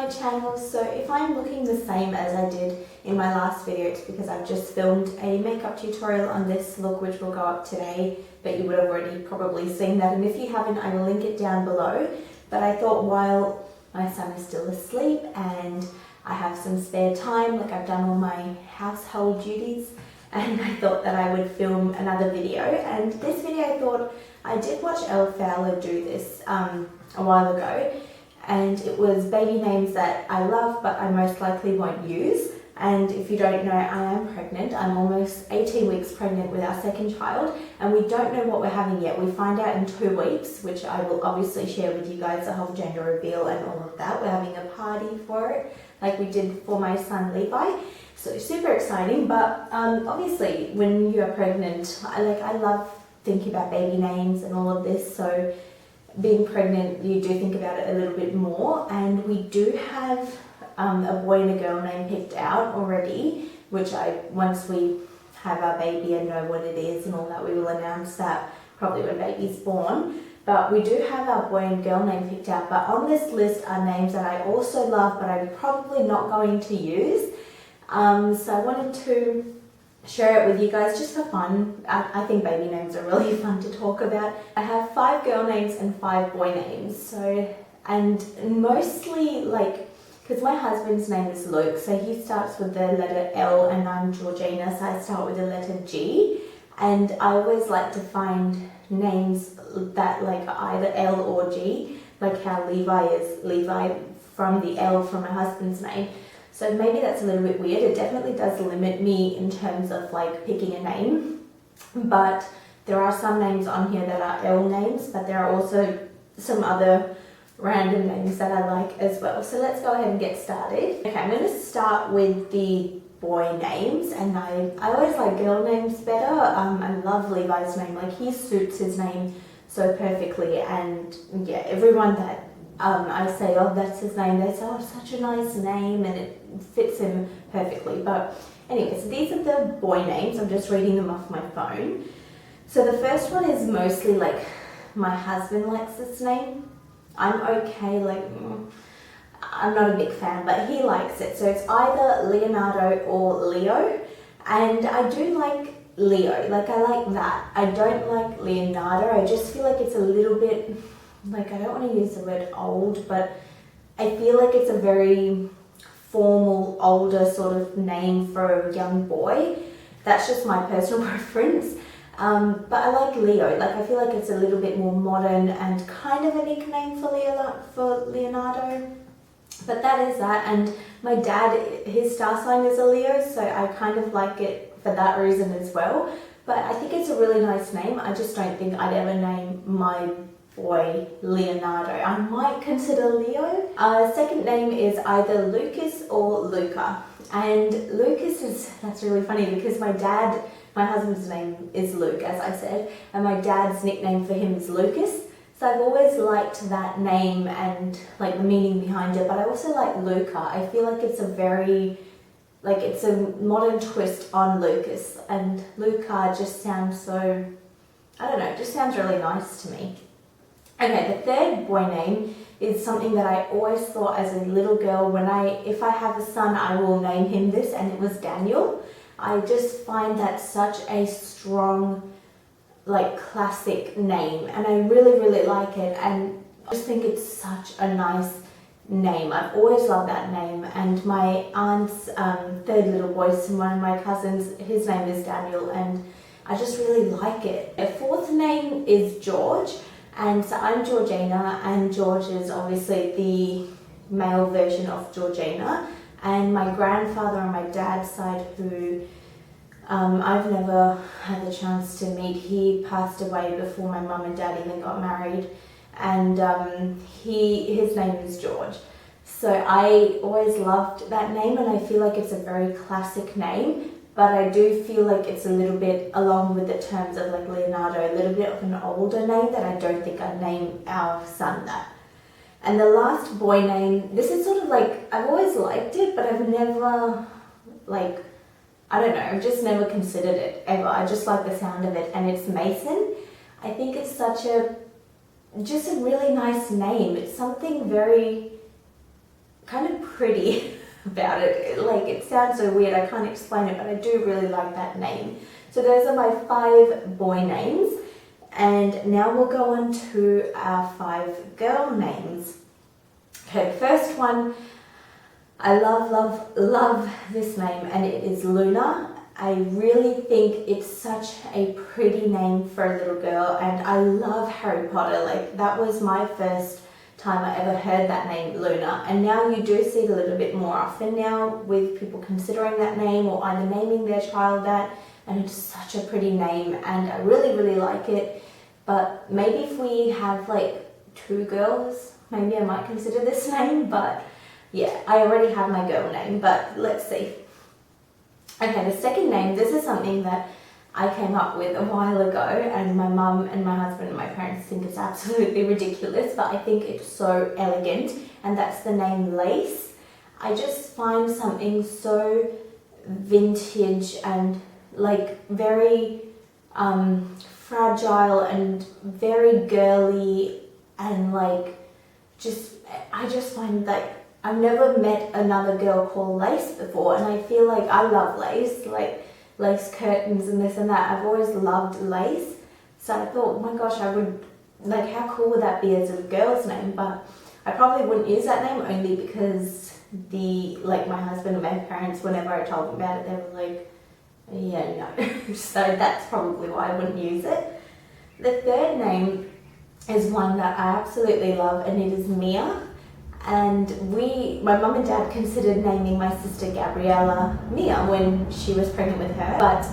my channel. So if I'm looking the same as I did in my last video, it's because I've just filmed a makeup tutorial on this look which will go up today, but you would have already probably seen that, and if you haven't, I will link it down below. But I thought while my son is still asleep and I have some spare time, like I've done all my household duties, and I thought that I would film another video. And this video, I thought, I did watch Elle Fowler do this a while ago, and it was baby names that I love but I most likely won't use. And if you don't know, I am pregnant. I'm almost 18 weeks pregnant with our second child, and we don't know what we're having yet. We find out in 2 weeks, which I will obviously share with you guys, the whole gender reveal and all of that. We're having a party for it, like we did for my son Levi. So super exciting. But obviously when you are pregnant, I love thinking about baby names and all of this. So being pregnant, you do think about it a little bit more, and we do have a boy and a girl name picked out already, which once we have our baby and know what it is and all that, we will announce that probably when baby's born. But we do have our boy and girl name picked out. But on this list are names that I also love but I'm probably not going to use. So I wanted to share it with you guys just for fun. I think baby names are really fun to talk about. I have 5 girl names and 5 boy names. So, and mostly because my husband's name is Luke, so he starts with the letter L, and I'm Georgina, so I start with the letter G. And I always like to find names that either L or G, like how Levi is Levi from the L from my husband's name. So maybe that's a little bit weird. It definitely does limit me in terms of picking a name. But there are some names on here that are L names, but there are also some other random names that I like as well. So let's go ahead and get started. Okay, I'm going to start with the boy names, and I always like girl names better. I love Levi's name. He suits his name so perfectly, and yeah, everyone that I say, oh, that's his name, they say, oh, such a nice name, and it fits him perfectly. But anyway, so these are the boy names. I'm just reading them off my phone. So the first one is mostly my husband likes this name. I'm okay, I'm not a big fan, but he likes it. So it's either Leonardo or Leo, and I do like Leo, I like that. I don't like Leonardo. I just feel like it's a little bit, I don't want to use the word old, but I feel like it's a very formal, older sort of name for a young boy. That's just my personal preference. But I like Leo. I feel like it's a little bit more modern and kind of a nickname for Leonardo. But that is that. And my dad, his star sign is a Leo, so I kind of like it for that reason as well. But I think it's a really nice name. I just don't think I'd ever name my boy Leonardo. I might consider Leo. Second name is either Lucas or Luca. And Lucas that's really funny because my husband's name is Luke, as I said, and my dad's nickname for him is Lucas. So I've always liked that name and the meaning behind it, but I also like Luca. I feel like it's a very, it's a modern twist on Lucas, and Luca just sounds so, I don't know, it just sounds really nice to me. Okay, the third boy name is something that I always thought as a little girl, if I have a son, I will name him this, and it was Daniel. I just find that such a strong, classic name, and I really, really like it, and I just think it's such a nice name. I've always loved that name, and my aunt's third little boy, one of my cousins, his name is Daniel, and I just really like it. The fourth name is George, and so I'm Georgina, and George is obviously the male version of Georgina. And my grandfather on my dad's side, who I've never had the chance to meet, he passed away before my mum and dad even got married, and his name is George. So I always loved that name, and I feel like it's a very classic name, but I do feel like it's a little bit, along with the terms of Leonardo, a little bit of an older name that I don't think I'd name our son that. And the last boy name, this is sort of I've always liked it, but I've never, I don't know, I've just never considered it ever. I just like the sound of it, and it's Mason. I think it's just a really nice name. It's something very kind of pretty about it. Like, it sounds so weird, I can't explain it, but I do really like that name. So those are my 5 boy names, and now we'll go on to our 5 girl names. Okay, the first one, I love this name, and it is Luna. I really think it's such a pretty name for a little girl, and I love Harry Potter. Like, that was my first time I ever heard that name, Luna, and now you do see it a little bit more often now with people considering that name or either naming their child that, and it's such a pretty name, and I really like it. But maybe if we have like 2 girls, maybe I might consider this name, but yeah, I already have my girl name, but let's see. Okay, the second name, this is something that I came up with a while ago, and my mum and my husband and my parents think it's absolutely ridiculous, but I think it's so elegant, and that's the name Lace. I just find something so vintage and like very fragile and very girly, and like I just find that I've never met another girl called Lace before, and I feel like I love lace, like lace curtains and this and that. I've always loved lace, so I thought, oh my gosh, I would, like, how cool would that be as a girl's name? But I probably wouldn't use that name, only because my husband and my parents, whenever I told them about it, they were like, yeah, no. So that's probably why I wouldn't use it. The third name is one that I absolutely love, and it is Mia. And my mum and dad considered naming my sister Gabriella Mia when she was pregnant with her. But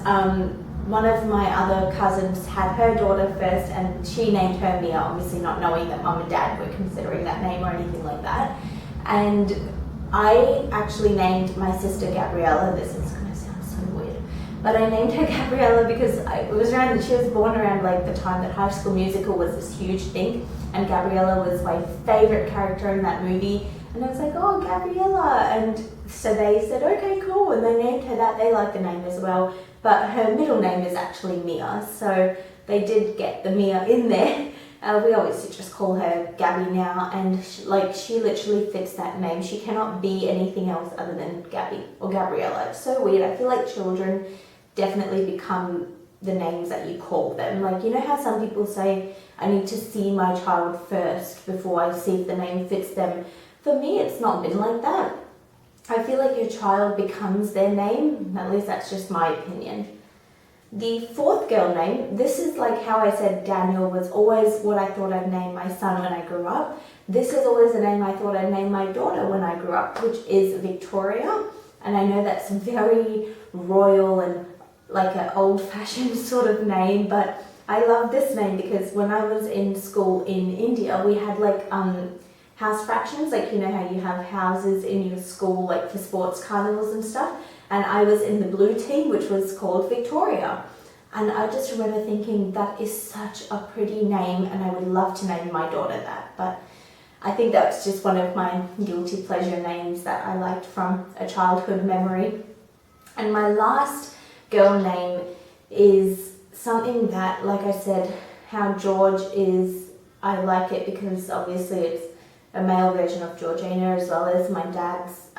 one of my other cousins had her daughter first, and she named her Mia, obviously not knowing that mum and dad were considering that name or anything like that. And I actually named my sister Gabriella. This is going to sound so weird, but I named her Gabriella because she was born around like the time that High School Musical was this huge thing, and Gabriella was my favorite character in that movie, and I was like, oh, Gabriella, and so they said, okay, cool, and they named her that. They liked the name as well, but her middle name is actually Mia, so they did get the Mia in there. We always just call her Gabby now, and she literally fits that name. She cannot be anything else other than Gabby or Gabriella. It's so weird. I feel like children definitely become the names that you call them. Like, you know how some people say, I need to see my child first before I see if the name fits them. For me, it's not been like that. I feel like your child becomes their name. At least that's just my opinion. The fourth girl name, this is like how I said Daniel was always what I thought I'd name my son when I grew up. This is always the name I thought I'd name my daughter when I grew up, which is Victoria. And I know that's very royal and like an old-fashioned sort of name, but I love this name because when I was in school in India, we had like house fractions, like, you know how you have houses in your school like for sports carnivals and stuff, and I was in the blue team, which was called Victoria. And I just remember thinking, that is such a pretty name, and I would love to name my daughter that. But I think that's just one of my guilty pleasure names that I liked from a childhood memory. And my last girl name is something that, like I said, how George is, I like it because obviously it's a male version of Georgina, as well as my dad's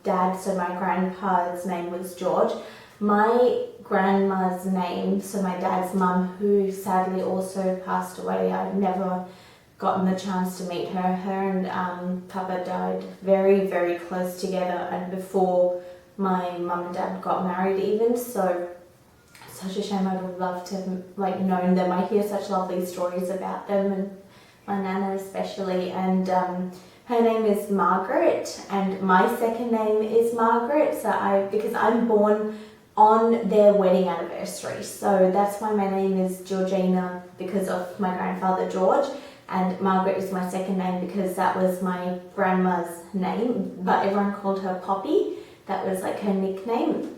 dad, so my grandpa's name was George. My grandma's name, so my dad's mum, who sadly also passed away, I've never gotten the chance to meet her. Her and Papa died very, very close together, and before my mum and dad got married even, so such a shame. I would love to have like known them. I hear such lovely stories about them, and my nana especially, and her name is Margaret, and my second name is Margaret, so because I'm born on their wedding anniversary, so that's why my name is Georgina, because of my grandfather George, and Margaret is my second name because that was my grandma's name, but everyone called her Poppy. That was like her nickname.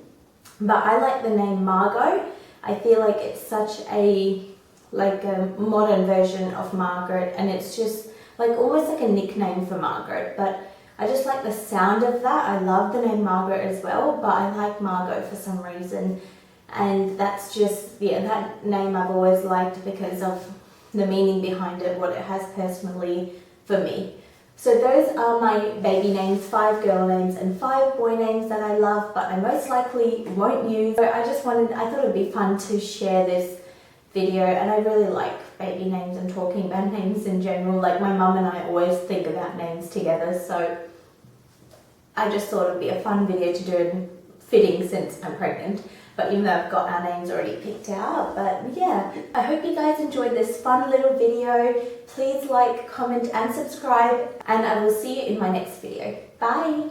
But I like the name Margot. I feel like it's such a modern version of Margaret, and it's just like almost like a nickname for Margaret, but I just like the sound of that. I love the name Margaret as well, but I like Margot for some reason, and that's just, that name I've always liked because of the meaning behind it, what it has personally for me. So those are my baby names, 5 girl names and 5 boy names that I love, but I most likely won't use. So I thought it'd be fun to share this video, and I really like baby names and talking about names in general. Like my mum and I always think about names together, so I just thought it'd be a fun video to do, and fitting since I'm pregnant. But even though I've got our names already picked out, but yeah, I hope you guys enjoyed this fun little video. Please like, comment and subscribe, and I will see you in my next video. Bye!